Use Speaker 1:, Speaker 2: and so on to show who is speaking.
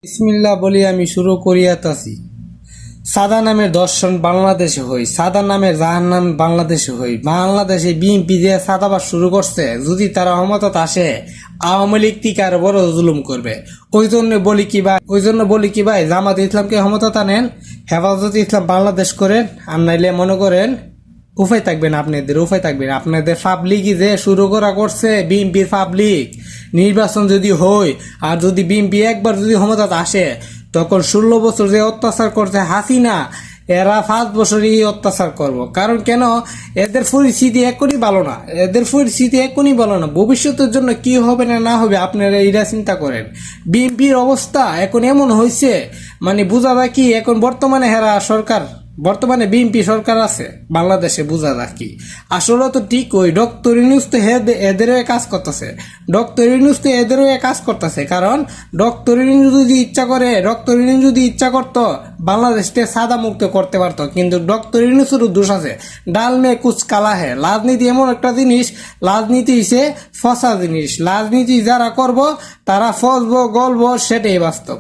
Speaker 1: বিসমিল্লাহ বলি আমি শুরু করিয়াতাছি। সাদা নামের দর্শন বাংলাদেশে হই, সাদা নামের জাহান্নাম বাংলাদেশে হই। বাংলাদেশে বিএনপি যে সাদাবাদ শুরু করছে, যদি তারা ক্ষমতাতে আসে আওয়ামী লীগ থেকে আরো বড় জুলুম করবে। ওই জন্য বলি কি ভাই জামাত ইসলামকে ক্ষমতা নেন, হেফাজত ইসলাম বাংলাদেশ করেন, আর নাইলে মনে করেন উপায় থাকবেন আপনাদের পাবলিকই যে শুরু করছে বিএনপির পাবলিক। নির্বাচন যদি হয় আর যদি বিএনপি একবার যদি ক্ষমতাতে আসে, তখন 16 বছর যে অত্যাচার করছে হাসিনা, এরা 5 বছরই অত্যাচার করব। কারণ কেন, এদের পরিস্থিতি এখনই ভালো না। ভবিষ্যতের জন্য কি হবে না হবে আপনারা এরা চিন্তা করেন। বিএনপির অবস্থা এখন এমন হয়েছে, মানে বোঝা যায় কি, এখন বর্তমানে বিএনপি সরকার আছে বাংলাদেশে, বোঝা যায় কি। আসলে তো ঠিক ওই ডক্টর ইউনূস তো এদেরও কাজ করতেছে। কারণ ডক্টর ইউনূস যদি ইচ্ছা করতো বাংলাদেশকে সাদা মুক্ত করতে পারতো, কিন্তু ডক্টর ইউনূসেরও দোষ আছে। ডাল মে কুচ কালা হে। রাজনীতি এমন একটা জিনিস, রাজনীতি হিসেবে ফসা জিনিস। রাজনীতি যারা করবো তারা ফসবো গল্ব, সেটাই বাস্তব।